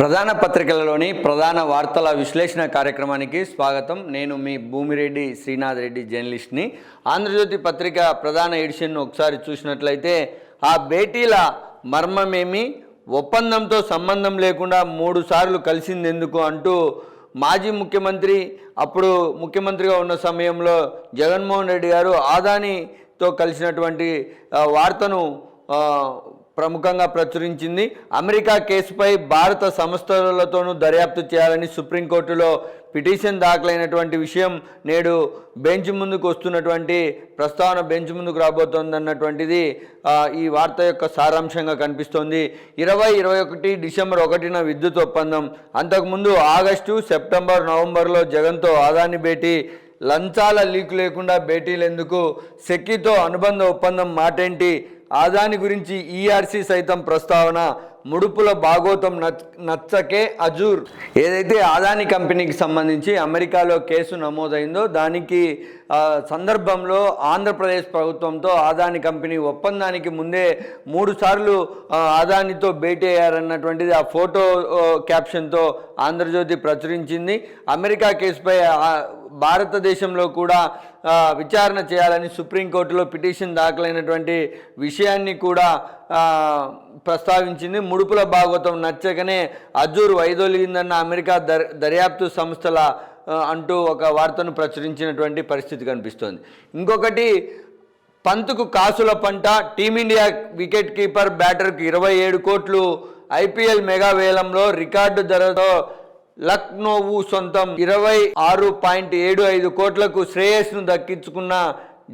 ప్రధాన పత్రికలలోని ప్రధాన వార్తల విశ్లేషణ కార్యక్రమానికి స్వాగతం. నేను మీ భూమిరెడ్డి శ్రీనాథ్ రెడ్డి, జర్నలిస్ట్ని. ఆంధ్రజ్యోతి పత్రిక ప్రధాన ఎడిషన్ను ఒకసారి చూసినట్లయితే ఆ భేటీల మర్మమేమి, ఒప్పందంతో సంబంధం లేకుండా 3 సార్లు కలిసిందెందుకు అంటూ మాజీ ముఖ్యమంత్రి, అప్పుడు ముఖ్యమంత్రిగా ఉన్న సమయంలో జగన్మోహన్ రెడ్డి గారు ఆదానితో కలిసినటువంటి వార్తను ప్రముఖంగా ప్రచురించింది. అమెరికా కేసుపై భారత సంస్థలతోనూ దర్యాప్తు చేయాలని సుప్రీంకోర్టులో పిటిషన్ దాఖలైనటువంటి విషయం నేడు బెంచ్ ముందుకు వస్తున్నటువంటి ప్రస్తావన బెంచ్ ముందుకు రాబోతోందన్నటువంటిది ఈ వార్త యొక్క సారాంశంగా కనిపిస్తోంది. 2021 డిసెంబర్ 1న విద్యుత్ ఒప్పందం, అంతకుముందు ఆగస్టు, సెప్టెంబర్, నవంబర్లో జగన్తో ఆదాని భేటీ, లంచాల లీక్ లేకుండా భేటీలు ఎందుకు, సెక్కితో అనుబంధ ఒప్పందం మాటేంటి, ఆదాని గురించి ఈఆర్సీ సైతం ప్రస్తావన, ముడుపుల భాగోతం నచ్చకే అజూర్. ఏదైతే ఆదాని కంపెనీకి సంబంధించి అమెరికాలో కేసు నమోదైందో దానికి సందర్భంలో ఆంధ్రప్రదేశ్ ప్రభుత్వంతో ఆదాని కంపెనీ ఒప్పందానికి ముందే 3 సార్లు ఆదానితో భేటీ అయ్యారన్నటువంటిది ఆ ఫోటో క్యాప్షన్తో ఆంధ్రజ్యోతి ప్రచురించింది. అమెరికా కేసుపై భారతదేశంలో కూడా విచారణ చేయాలని సుప్రీంకోర్టులో పిటిషన్ దాఖలైనటువంటి విషయాన్ని కూడా ప్రస్తావించింది. ముడుపుల భాగోతం నచ్చకనే అజూర్ వైదొలిగిందన్న అమెరికా దర్యాప్తు సంస్థల అంటూ ఒక వార్తను ప్రచురించినటువంటి పరిస్థితి కనిపిస్తోంది. ఇంకొకటి, పంత్కు కాసుల పంట, టీమిండియా వికెట్ కీపర్ బ్యాటర్కు 27 కోట్లు, ఐపీఎల్ మెగా వేలంలో రికార్డు ధరతో లక్నోవు సొంతం 26.75 కోట్లకు శ్రేయస్ను దక్కించుకున్న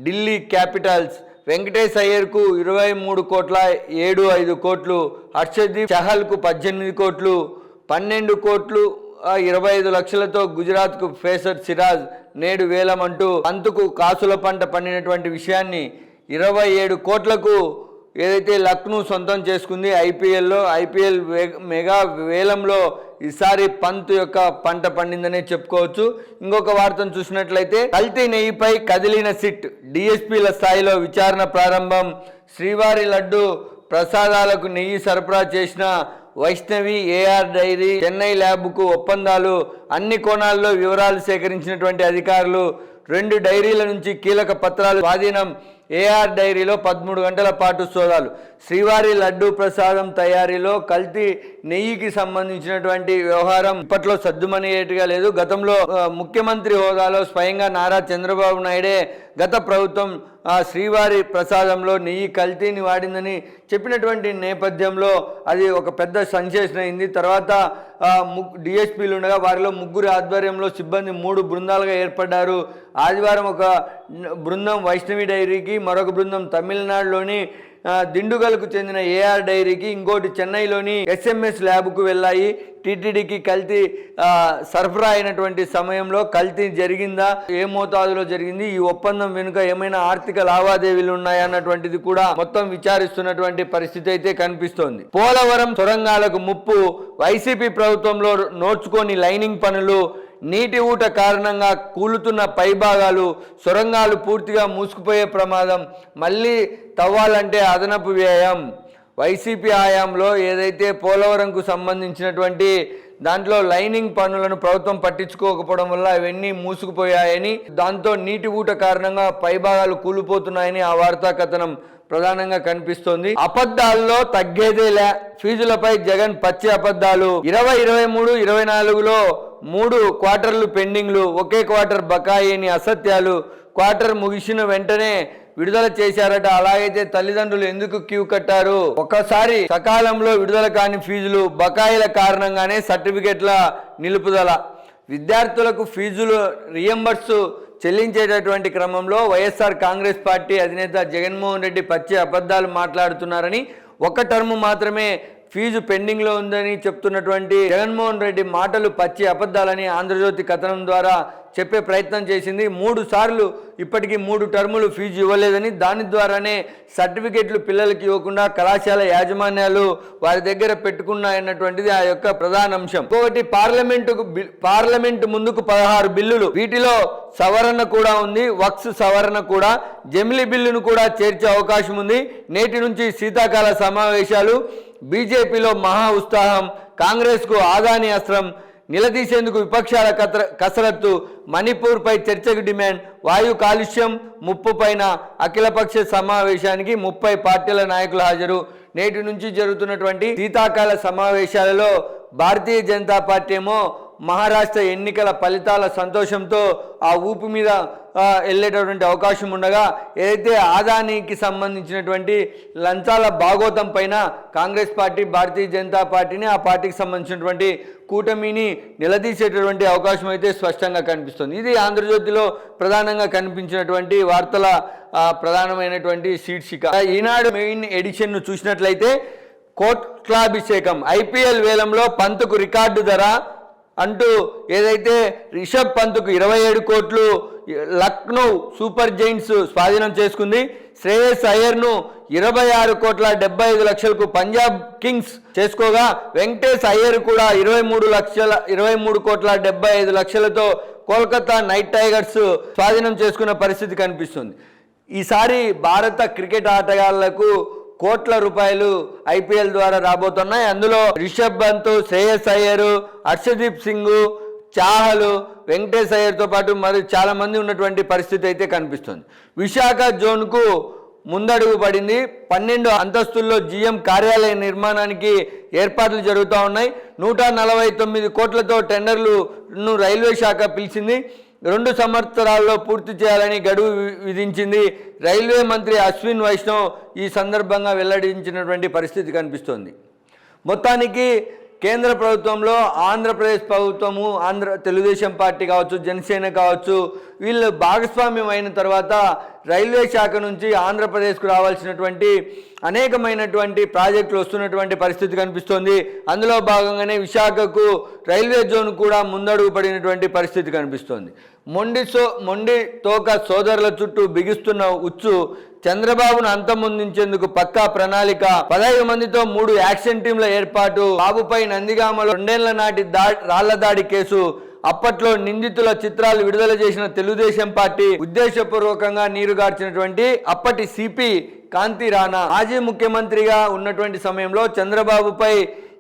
ఢిల్లీ క్యాపిటల్స్. వెంకటేష్ అయ్యర్కు 23.75 కోట్లు, హర్షదీప్ చహల్కు 18 కోట్లు, 12 కోట్లు 25 లక్షలతో గుజరాత్కు పేసర్ సిరాజ్ నేడు వేలం అంటూ పంత్కు కాసుల పంట పండినటువంటి విషయాన్ని 27 కోట్లకు ఏదైతే లక్నో సొంతం చేసుకుంది ఐపీఎల్ మెగా వేలంలో ఈసారి పంత్ యొక్క పంట పండిందనే చెప్పుకోవచ్చు. ఇంకొక వార్తను చూసినట్లయితే కల్తీ నెయ్యిపై కదిలిన సిట్, డిఎస్పీల స్థాయిలో విచారణ ప్రారంభం. శ్రీవారి లడ్డు ప్రసాదాలకు నెయ్యి సరఫరా చేసిన వైష్ణవి, ఏఆర్ డైరీ, చెన్నై ల్యాబ్కు ఒప్పందాలు, అన్ని కోణాల్లో వివరాలు సేకరించినటువంటి అధికారులు. 2 డైరీల నుంచి కీలక పత్రాలు స్వాధీనం. ఏఆర్ డైరీలో 13 గంటల పాటు సోదాలు. శ్రీవారి లడ్డు ప్రసాదం తయారీలో కల్తీ నెయ్యికి సంబంధించినటువంటి వ్యవహారం ఇప్పట్లో సద్దుమణియేట్టుగా లేదు. గతంలో ముఖ్యమంత్రి హోదాలో స్వయంగా నారా చంద్రబాబు నాయుడే గత ప్రభుత్వం శ్రీవారి ప్రసాదంలో నెయ్యి కల్తీని వాడిందని చెప్పినటువంటి నేపథ్యంలో అది ఒక పెద్ద సెన్సేషన్ అయింది. తర్వాత డిఎస్పీలు ఉండగా వారిలో 3 ఆధ్వర్యంలో సిబ్బంది 3 బృందాలుగా ఏర్పడ్డారు. ఆదివారం ఒక బృందం వైష్ణవి డైరీకి, మరొక బృందం తమిళనాడులోని దిండుగల్కు చెందిన ఏఆర్ డైరీకి, ఇంకోటి చెన్నైలోని ఎస్ఎంఎస్ ల్యాబ్కు వెళ్ళాయి. టీటీడీకి కల్తీ సరఫరా అయినటువంటి సమయంలో కల్తీ జరిగిందా, ఏ మోతాదులో జరిగింది, ఈ ఒప్పందం వెనుక ఏమైనా ఆర్థిక లావాదేవీలు ఉన్నాయా అన్నటువంటిది కూడా మొత్తం విచారిస్తున్నటువంటి పరిస్థితి అయితే కనిపిస్తోంది. పోలవరం సొరంగాలకు ముప్పు, వైసీపీ ప్రభుత్వంలో నోచుకొని లైనింగ్ పనులు, నీటి ఊట కారణంగా కూలుతున్న పైభాగాలు, సొరంగాలు పూర్తిగా మూసుకుపోయే ప్రమాదం, మళ్ళీ తవ్వాలంటే అదనపు వ్యయం. వైసీపీ హయాంలో ఏదైతే పోలవరంకు సంబంధించినటువంటి దాంట్లో లైనింగ్ పనులను ప్రభుత్వం పట్టించుకోకపోవడం వల్ల అవన్నీ మూసుకుపోయాయని, దాంతో నీటి ఊట కారణంగా పైభాగాలు కూలిపోతున్నాయని ఆ వార్తా కథనం ప్రధానంగా కనిపిస్తోంది. అబద్ధాల్లో తగ్గేదేలే, ఫీజులపై జగన్ పచ్చి అబద్ధాలు. 2023, 24లో 3 క్వార్టర్లు పెండింగ్లు, ఒకే క్వార్టర్ బకాయిని అసత్యాలు. క్వార్టర్ ముగిసిన వెంటనే విడుదల చేశారట. అలాగైతే తల్లిదండ్రులు ఎందుకు క్యూ కట్టారు? ఒకసారి సకాలంలో విడుదల కాని ఫీజులు, బకాయిల కారణంగానే సర్టిఫికెట్ల నిలుపుదల. విద్యార్థులకు ఫీజులు రియంబర్స్ చెల్లించేటటువంటి క్రమంలో వైఎస్ఆర్ కాంగ్రెస్ పార్టీ అధినేత జగన్మోహన్ రెడ్డి పచ్చి అబద్ధాలు మాట్లాడుతున్నారని, 1 టర్మ్ మాత్రమే ఫీజు పెండింగ్లో ఉందని చెప్తున్నటువంటి జగన్మోహన్ రెడ్డి మాటలు పచ్చి అబద్ధాలని ఆంధ్రజ్యోతి కథనం ద్వారా చెప్పే ప్రయత్నం చేసింది. 3 సార్లు ఇప్పటికీ 3 టర్ములు ఫీజు ఇవ్వలేదని, దాని ద్వారానే సర్టిఫికెట్లు పిల్లలకి ఇవ్వకుండా కళాశాల యాజమాన్యాలు వారి దగ్గర పెట్టుకున్నాయన్నటువంటిది ఆ యొక్క ప్రధాన అంశం. ఇంకొకటి, పార్లమెంటు ముందుకు 16 బిల్లులు, వీటిలో సవరణ కూడా ఉంది, వక్స్ సవరణ కూడా, జమిలీ బిల్లును కూడా చేర్చే అవకాశం ఉంది. నేటి నుంచి శీతాకాల సమావేశాలు. బీజేపీలో మహా ఉత్సాహం, కాంగ్రెస్కు ఆదాని అస్త్రం, నిలదీసేందుకు విపక్షాల కసరత్తు, మణిపూర్పై చర్చకు డిమాండ్, వాయు కాలుష్యం ముప్పు పైన అఖిలపక్ష సమావేశానికి 30 పార్టీల నాయకులు హాజరు. నేటి నుంచి జరుగుతున్నటువంటి శీతాకాల సమావేశాలలో భారతీయ జనతా పార్టీ ఏమో మహారాష్ట్ర ఎన్నికల ఫలితాల సంతోషంతో ఆ ఊపు మీద వెళ్ళేటటువంటి అవకాశం ఉండగా, ఏదైతే ఆదానికి సంబంధించినటువంటి లంచాల భాగోతం పైన కాంగ్రెస్ పార్టీ భారతీయ జనతా పార్టీని ఆ పార్టీకి సంబంధించినటువంటి కూటమిని నిలదీసేటటువంటి అవకాశం అయితే స్పష్టంగా కనిపిస్తుంది. ఇది ఆంధ్రజ్యోతిలో ప్రధానంగా కనిపించినటువంటి వార్తల ప్రధానమైనటువంటి శీర్షిక. ఈనాడు మెయిన్ ఎడిషన్ను చూసినట్లయితే కోట్లాభిషేకం, ఐపీఎల్ వేలంలో పంత్కు రికార్డు ధర అంటూ ఏదైతే రిషబ్ పంత్కు 27 కోట్లు లక్నో సూపర్ జైంట్స్ స్వాధీనం చేసుకుంది. శ్రేయస్ అయ్యర్ను 26 కోట్ల 75 లక్షలకు పంజాబ్ కింగ్స్ చేసుకోగా, వెంకటేష్ అయ్యర్ కూడా 23 కోట్ల 75 లక్షలతో కోల్కతా నైట్ టైగర్స్ స్వాధీనం చేసుకున్న పరిస్థితి కనిపిస్తుంది. ఈసారి భారత క్రికెట్ ఆటగాళ్లకు కోట్ల రూపాయలు ఐపీఎల్ ద్వారా రాబోతున్నాయి. అందులో రిషబ్ పంత్, శ్రేయస్ అయ్యర్, హర్షదీప్ సింగ్, చాహల్, వెంకటేష్ అయ్యర్తో పాటు మరి చాలా మంది ఉన్నటువంటి పరిస్థితి అయితే కనిపిస్తుంది. విశాఖ జోన్కు ముందడుగు పడింది. 12 అంతస్తుల్లో జీఎం కార్యాలయ నిర్మాణానికి ఏర్పాట్లు జరుగుతూ ఉన్నాయి. 149 కోట్లతో టెండర్లను రైల్వే శాఖ పిలిచింది. 2 సంవత్సరాల్లో పూర్తి చేయాలని గడువు విధించింది. రైల్వే మంత్రి అశ్విన్ వైష్ణవ్ ఈ సందర్భంగా వెల్లడించినటువంటి పరిస్థితి కనిపిస్తోంది. మొత్తానికి కేంద్ర ప్రభుత్వంలో ఆంధ్రప్రదేశ్ ప్రభుత్వము, తెలుగుదేశం పార్టీ కావచ్చు, జనసేన కావచ్చు, వీళ్ళు భాగస్వామ్యం అయిన తర్వాత రైల్వే శాఖ నుంచి ఆంధ్రప్రదేశ్కు రావాల్సినటువంటి అనేకమైనటువంటి ప్రాజెక్టులు వస్తున్నటువంటి పరిస్థితి కనిపిస్తోంది. అందులో భాగంగానే విశాఖకు రైల్వే జోన్ కూడా ముందడుగు పడినటువంటి పరిస్థితి కనిపిస్తోంది. మొండి తోక సోదరుల చుట్టూ బిగిస్తున్న ఉచ్చు, చంద్రబాబును అంతమొందించేందుకు పక్కా ప్రణాళిక, 15 మందితో 3 యాక్షన్ టీంల ఏర్పాటు, బాబుపై నందిగామలో 2 ఏళ్ల నాటి రాళ్ల దాడి కేసు, అప్పట్లో నిందితుల చిత్రాలు విడుదల చేసిన తెలుగుదేశం పార్టీ ఉద్దేశపూర్వకంగా నీరుగార్చినటువంటి అప్పటి సిపి కాంతి రాణా, మాజీ ముఖ్యమంత్రిగా ఉన్నటువంటి సమయంలో చంద్రబాబుపై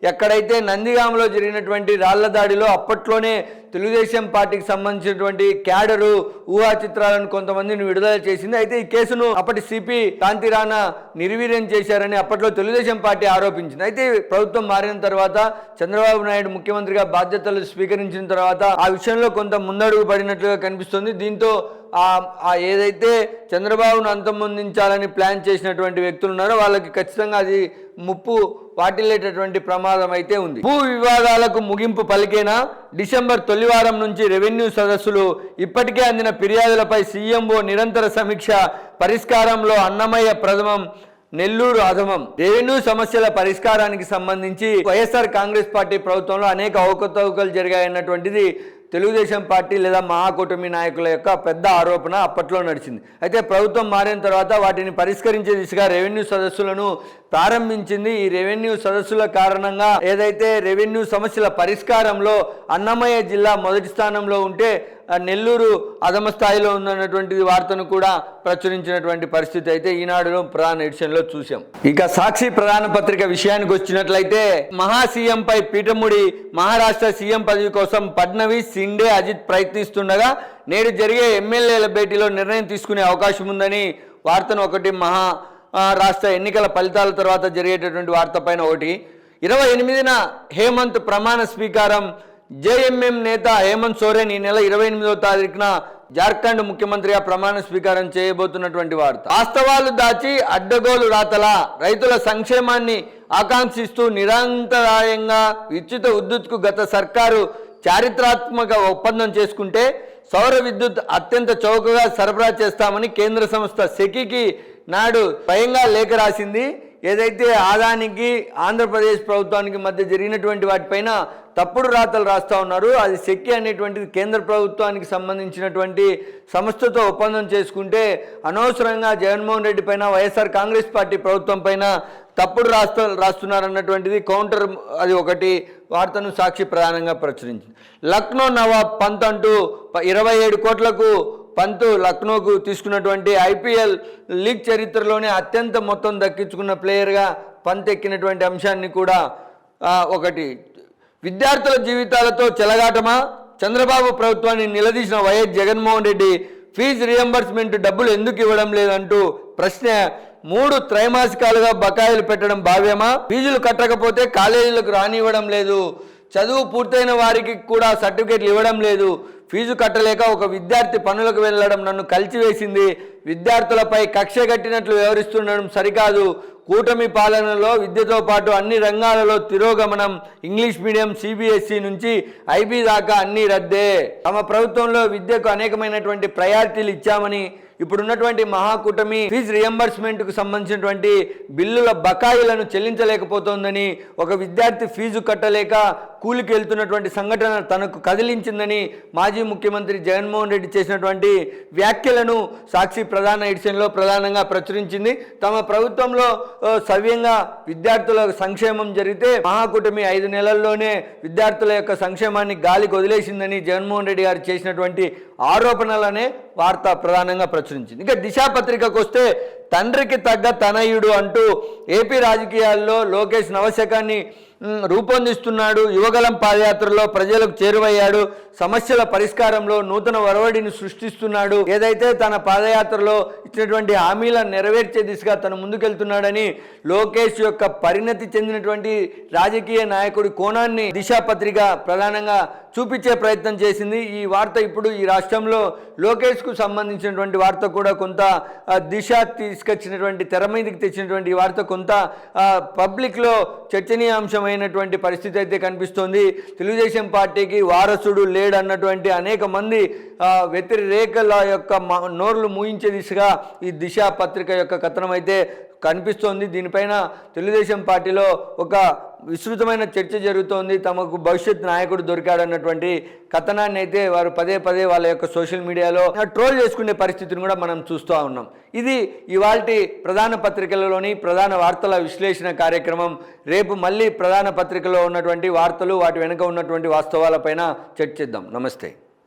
ఎక్కడైతే నందిగామలో జరిగినటువంటి రాళ్ల దాడిలో అప్పట్లోనే తెలుగుదేశం పార్టీకి సంబంధించినటువంటి క్యాడరు ఊహా చిత్రాలను కొంతమందిని విడుదల చేసింది. అయితే ఈ కేసును అప్పటి సిపి కాంతి రాణా నిర్వీర్యం చేశారని అప్పట్లో తెలుగుదేశం పార్టీ ఆరోపించింది. అయితే ప్రభుత్వం మారిన తర్వాత చంద్రబాబు నాయుడు ముఖ్యమంత్రిగా బాధ్యతలు స్వీకరించిన తర్వాత ఆ విషయంలో కొంత ముందడుగు పడినట్లుగా కనిపిస్తుంది. దీంతో ఏదైతే చంద్రబాబును అంతమొందించాలని ప్లాన్ చేసినటువంటి వ్యక్తులు ఉన్నారో వాళ్ళకి ఖచ్చితంగా అది ముప్పు వాటిల్లేటటువంటి ప్రమాదం అయితే ఉంది. భూ వివాదాలకు ముగింపు పలికేనా? డిసెంబర్ తొలి వారం నుంచి రెవెన్యూ సదస్సులు, ఇప్పటికే అందిన ఫిర్యాదులపై సీఎంఓ నిరంతర సమీక్ష, పరిష్కారంలో అన్నమయ్య ప్రథమం, నెల్లూరు అధమం. రెవెన్యూ సమస్యల పరిష్కారానికి సంబంధించి వైఎస్ఆర్ కాంగ్రెస్ పార్టీ ప్రభుత్వంలో అనేక అవకతవకలు జరిగాయన్నటువంటిది తెలుగుదేశం పార్టీ లేదా మహాకూటమి నాయకుల యొక్క పెద్ద ఆరోపణ అప్పట్లో నడిచింది. అయితే ప్రభుత్వం మారిన తర్వాత వాటిని పరిష్కరించే దిశగా రెవెన్యూ సదస్సులను ప్రారంభించింది. ఈ రెవెన్యూ సదస్సుల కారణంగా ఏదైతే రెవెన్యూ సమస్యల పరిష్కారంలో అన్నమయ్య జిల్లా మొదటి స్థానంలో ఉంటే నెల్లూరు అధమ స్థాయిలో ఉందన్నటువంటి వార్తను కూడా ప్రచురించినటువంటి పరిస్థితి అయితే ఈనాడులో ప్రధాన ఎడిషన్లో చూసాం. ఇక సాక్షి ప్రధాన పత్రిక విషయానికి వచ్చినట్లయితే మహా సీఎంపై పీఠముడి, మహారాష్ట్ర సీఎం పదవి కోసం ఫడ్నవీస్, షిండే, అజిత్ ప్రయత్నిస్తుండగా నేడు జరిగే ఎమ్మెల్యేల భేటీలో నిర్ణయం తీసుకునే అవకాశం ఉందని వార్తను ఒకటి, మహారాష్ట్ర ఎన్నికల ఫలితాల తర్వాత జరిగేటటువంటి వార్త పైన ఒకటి. 28న హేమంత్ ప్రమాణ స్వీకారం, జేఎంఎం నేత హేమంత్ సోరెన్ ఈ నెల 28వ తారీఖున జార్ఖండ్ ముఖ్యమంత్రిగా ప్రమాణ స్వీకారం చేయబోతున్నటువంటి వార్త. వాస్తవాలు దాచి అడ్డగోలు రాతలా, రైతుల సంక్షేమాన్ని ఆకాంక్షిస్తూ నిరంతరాయంగా ఉచిత విద్యుత్కు గత సర్కారు చారిత్రాత్మక ఒప్పందం చేసుకుంటే సౌర విద్యుత్ అత్యంత చౌకగా సరఫరా చేస్తామని కేంద్ర సంస్థ సెకీకి నాడు స్వయంగా లేఖ రాసింది. ఏదైతే ఆదానికి ఆంధ్రప్రదేశ్ ప్రభుత్వానికి మధ్య జరిగినటువంటి వాటిపైన తప్పుడు రాతలు రాస్తూ ఉన్నారు. అది సెక్కి అనేటువంటిది కేంద్ర ప్రభుత్వానికి సంబంధించినటువంటి సంస్థతో ఒప్పందం చేసుకుంటే అనవసరంగా జగన్మోహన్ రెడ్డి పైన, వైఎస్ఆర్ కాంగ్రెస్ పార్టీ ప్రభుత్వం పైన తప్పుడు రాస్తున్నారన్నటువంటిది కౌంటర్. అది ఒకటి వార్తను సాక్షి ప్రధానంగా ప్రచురించింది. లక్నో నవాబ్ పంత్ అంటూ 27 కోట్లకు పంత్ లక్నోకు తీసుకున్నటువంటి ఐపీఎల్ లీగ్ చరిత్రలోనే అత్యంత మొత్తం దక్కించుకున్న ప్లేయర్గా పంత్ ఎక్కినటువంటి అంశాన్ని కూడా ఒకటి. విద్యార్థుల జీవితాలతో చెలగాటమా? చంద్రబాబు ప్రభుత్వాన్ని నిలదీసిన YS Jaganmohan Reddy fee reimbursement డబ్బులు ఎందుకు ఇవ్వడం లేదంటూ ప్రశ్న. 3 త్రైమాసికాలుగా బకాయిలు పెట్టడం భావ్యమా? ఫీజులు కట్టకపోతే కాలేజీలకు రానివ్వడం లేదు, చదువు పూర్తయిన వారికి కూడా సర్టిఫికేట్లు ఇవ్వడం లేదు. ఫీజు కట్టలేక ఒక విద్యార్థి పనులకు వెళ్ళడం నన్ను కలిచివేసింది. విద్యార్థులపై కక్ష కట్టినట్లు వ్యవహరిస్తుండడం సరికాదు. కూటమి పాలనలో విద్యతో పాటు అన్ని రంగాలలో తిరోగమనం. ఇంగ్లీష్ మీడియం, సిబిఎస్ఈ నుంచి ఐబీ దాకా అన్ని రద్దే. తమ ప్రభుత్వంలో విద్యకు అనేకమైనటువంటి ప్రయారిటీలు ఇచ్చామని, ఇప్పుడున్నటువంటి మహాకూటమి ఫీజు రియంబర్స్మెంట్కు సంబంధించినటువంటి బిల్లుల బకాయిలను చెల్లించలేకపోతోందని, ఒక విద్యార్థి ఫీజు కట్టలేక కూలికి వెళ్తున్నటువంటి సంఘటన తనకు కదిలించిందని మాజీ ముఖ్యమంత్రి జగన్మోహన్ రెడ్డి చేసినటువంటి వ్యాఖ్యలను సాక్షి ప్రధాన ఎడిషన్లో ప్రధానంగా ప్రచురించింది. తమ ప్రభుత్వంలో సవ్యంగా విద్యార్థుల సంక్షేమం జరిగితే మహాకూటమి 5 నెలల్లోనే విద్యార్థుల యొక్క సంక్షేమాన్ని గాలికి వదిలేసిందని జగన్మోహన్ రెడ్డి గారు చేసినటువంటి ఆరోపణలనే వార్త ప్రధానంగా ప్రచురించింది. ఇక దిశ పత్రికకు వస్తే తండ్రికి తగ్గ తనయుడు అంటూ ఏపీ రాజకీయాల్లో లోకేష్ నవశకాన్ని రూపొందిస్తున్నాడు. యువగలం పాదయాత్రలో ప్రజలకు చేరువయ్యాడు. సమస్యల పరిష్కారంలో నూతన ఒరవడిని సృష్టిస్తున్నాడు. ఏదైతే తన పాదయాత్రలో ఇచ్చినటువంటి హామీలను నెరవేర్చే దిశగా తను ముందుకెళ్తున్నాడని లోకేష్ యొక్క పరిణతి చెందినటువంటి రాజకీయ నాయకుడి కోణాన్ని దిశ పత్రిక ప్రధానంగా చూపించే ప్రయత్నం చేసింది. ఈ వార్త ఇప్పుడు ఈ రాష్ట్రంలో లోకేష్కు సంబంధించినటువంటి వార్త కూడా కొంత దిశ తీసుకొచ్చినటువంటి తెర మీదకి తెచ్చినటువంటి వార్త కొంత పబ్లిక్లో చర్చనీయాంశమైనటువంటి పరిస్థితి అయితే కనిపిస్తోంది. తెలుగుదేశం పార్టీకి వారసుడు లేడన్నటువంటి అనేక మంది వ్యతిరేకల యొక్క నోర్లు మూయించే దిశగా ఈ దిశ పత్రిక యొక్క కథనం అయితే కనిపిస్తోంది. దీనిపైన తెలుగుదేశం పార్టీలో ఒక విస్తృతమైన చర్చ జరుగుతోంది. తమకు భవిష్యత్ నాయకుడు దొరికాడన్నటువంటి కథనాన్ని అయితే వారు పదే పదే వాళ్ళ యొక్క సోషల్ మీడియాలో ట్రోల్ చేసుకునే పరిస్థితిని కూడా మనం చూస్తూ ఉన్నాం. ఇది ఇవాల్టి ప్రధాన పత్రికలలోని ప్రధాన వార్తల విశ్లేషణ కార్యక్రమం. రేపు మళ్ళీ ప్రధాన పత్రికలో ఉన్నటువంటి వార్తలు, వాటి వెనుక ఉన్నటువంటి వాస్తవాలపైన చర్చిద్దాం. నమస్తే.